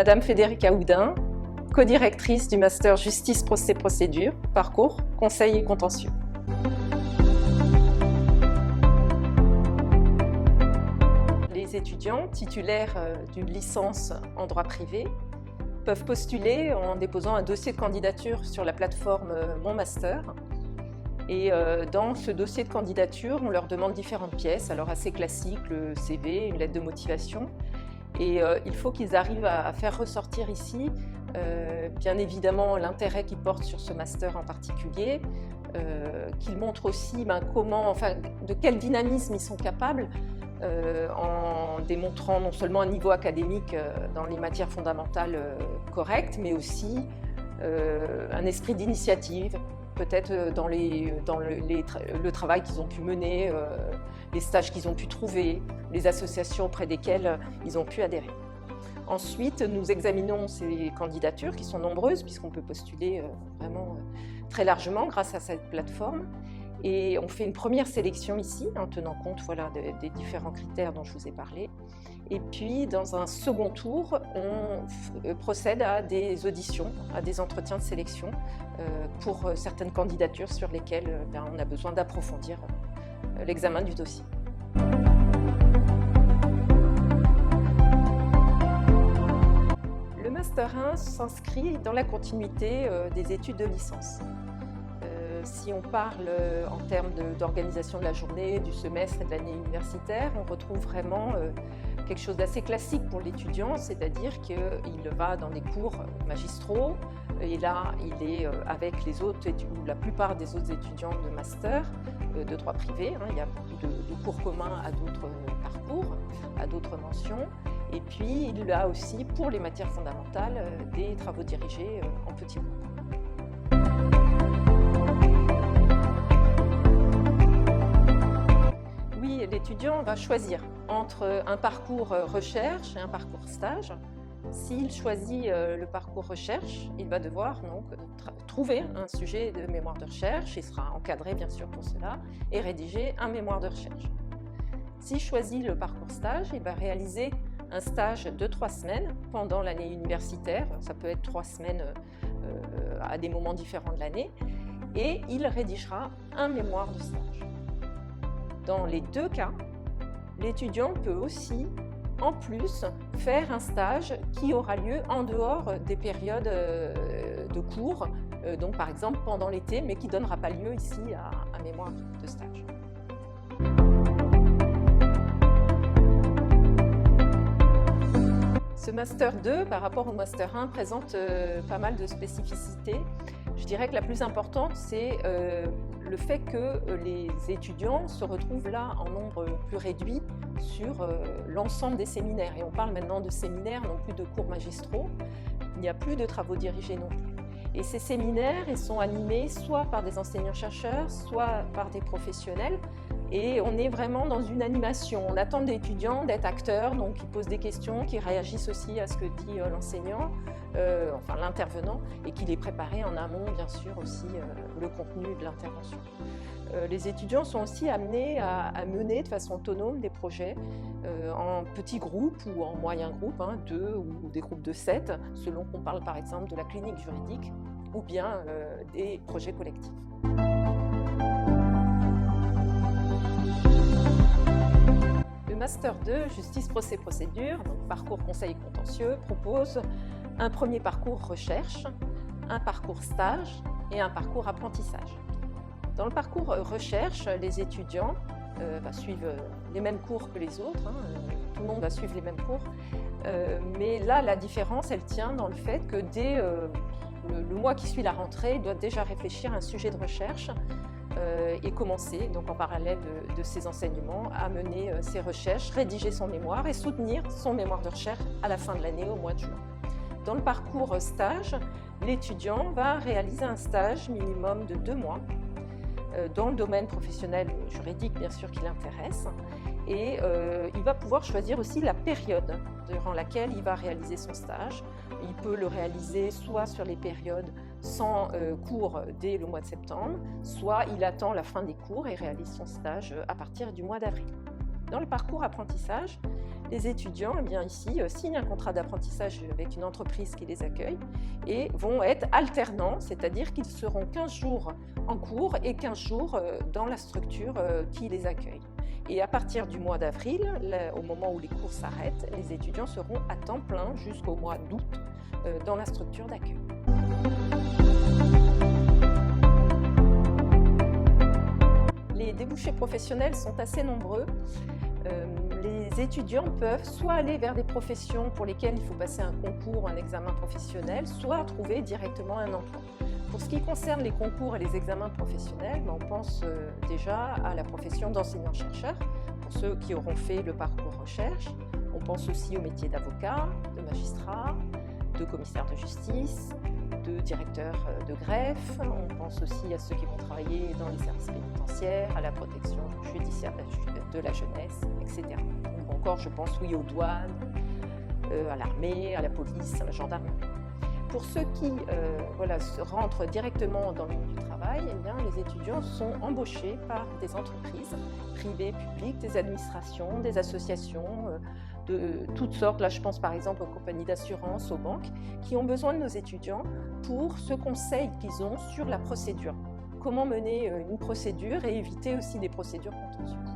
Madame Federica Houdin, co-directrice du Master Justice Procès Procédure, Parcours, Conseil et Contentieux. Les étudiants titulaires d'une licence en droit privé peuvent postuler en déposant un dossier de candidature sur la plateforme Mon Master. Et dans ce dossier de candidature, on leur demande différentes pièces, alors assez classiques, le CV, une lettre de motivation. Et il faut qu'ils arrivent à faire ressortir ici, bien évidemment, l'intérêt qu'ils portent sur ce master en particulier, qu'ils montrent aussi de quel dynamisme ils sont capables, en démontrant non seulement un niveau académique dans les matières fondamentales correctes, mais aussi un esprit d'initiative, peut-être dans le travail qu'ils ont pu mener, les stages qu'ils ont pu trouver, les associations auprès desquelles ils ont pu adhérer. Ensuite, nous examinons ces candidatures qui sont nombreuses puisqu'on peut postuler vraiment très largement grâce à cette plateforme. Et on fait une première sélection ici en tenant compte des différents critères dont je vous ai parlé. Et puis, dans un second tour, on procède à des auditions, à des entretiens de sélection pour certaines candidatures sur lesquelles on a besoin d'approfondir l'examen du dossier. Le Master 1 s'inscrit dans la continuité des études de licence. Si on parle en termes d'organisation de la journée, du semestre et de l'année universitaire, on retrouve vraiment quelque chose d'assez classique pour l'étudiant, c'est-à-dire qu'il va dans des cours magistraux et là il est avec les autres, ou la plupart des autres étudiants de master de droit privé. Il y a beaucoup de cours communs à d'autres parcours, à d'autres mentions. Et puis il a aussi pour les matières fondamentales des travaux dirigés en petits groupes. L'étudiant va choisir entre un parcours recherche et un parcours stage. S'il choisit le parcours recherche, il va devoir donc trouver un sujet de mémoire de recherche, il sera encadré bien sûr pour cela, et rédiger un mémoire de recherche. S'il choisit le parcours stage, il va réaliser un stage de 3 semaines pendant l'année universitaire, ça peut être 3 semaines à des moments différents de l'année, et il rédigera un mémoire de stage. Dans les deux cas, l'étudiant peut aussi, en plus, faire un stage qui aura lieu en dehors des périodes de cours, donc par exemple pendant l'été, mais qui ne donnera pas lieu ici à un mémoire de stage. Ce Master 2, par rapport au Master 1, présente pas mal de spécificités. Je dirais que la plus importante, c'est le fait que les étudiants se retrouvent là en nombre plus réduit sur l'ensemble des séminaires. Et on parle maintenant de séminaires, non plus de cours magistraux. Il n'y a plus de travaux dirigés non plus. Et ces séminaires, ils sont animés soit par des enseignants-chercheurs, soit par des professionnels. Et on est vraiment dans une animation. On attend des étudiants d'être acteurs, donc ils posent des questions, qui réagissent aussi à ce que dit l'enseignant, enfin l'intervenant, et qu'il est préparé en amont, bien sûr, aussi le contenu de l'intervention. Les étudiants sont aussi amenés à mener de façon autonome des projets en petits groupes ou en moyens groupes, 2 ou des groupes de 7, selon qu'on parle par exemple de la clinique juridique, ou bien des projets collectifs. Le Master 2, Justice Procès Procédure, donc parcours conseil contentieux, propose un premier parcours recherche, un parcours stage et un parcours apprentissage. Dans le parcours recherche, les étudiants suivent les mêmes cours que les autres, tout le monde va suivre les mêmes cours, mais là la différence elle tient dans le fait que dès le mois qui suit la rentrée, il doit déjà réfléchir à un sujet de recherche et commencer, donc en parallèle de ses enseignements, à mener ses recherches, rédiger son mémoire et soutenir son mémoire de recherche à la fin de l'année, au mois de juin. Dans le parcours stage, l'étudiant va réaliser un stage minimum de 2 mois dans le domaine professionnel juridique, bien sûr, qui l'intéresse. Et il va pouvoir choisir aussi la période durant laquelle il va réaliser son stage. Il peut le réaliser soit sur les périodes sans cours dès le mois de septembre, soit il attend la fin des cours et réalise son stage à partir du mois d'avril. Dans le parcours apprentissage, les étudiants, eh bien ici, signent un contrat d'apprentissage avec une entreprise qui les accueille et vont être alternants, c'est-à-dire qu'ils seront 15 jours en cours et 15 jours dans la structure qui les accueille. Et à partir du mois d'avril, au moment où les cours s'arrêtent, les étudiants seront à temps plein jusqu'au mois d'août dans la structure d'accueil. Les débouchés professionnels sont assez nombreux. Les étudiants peuvent soit aller vers des professions pour lesquelles il faut passer un concours ou un examen professionnel, soit trouver directement un emploi. Pour ce qui concerne les concours et les examens professionnels, on pense déjà à la profession d'enseignant-chercheur, pour ceux qui auront fait le parcours recherche. On pense aussi au métier d'avocat, de magistrat, de commissaire de justice, de directeur de greffe. On pense aussi à ceux qui vont travailler dans les services pénitentiaires, à la protection judiciaire de la jeunesse, etc. Ou encore, je pense, oui, aux douanes, à l'armée, à la police, à la gendarmerie. Pour ceux qui rentrent directement dans le monde du travail, eh bien, les étudiants sont embauchés par des entreprises privées, publiques, des administrations, des associations de toutes sortes. Là, je pense par exemple aux compagnies d'assurance, aux banques, qui ont besoin de nos étudiants pour ce conseil qu'ils ont sur la procédure. Comment mener une procédure et éviter aussi des procédures contentieuses.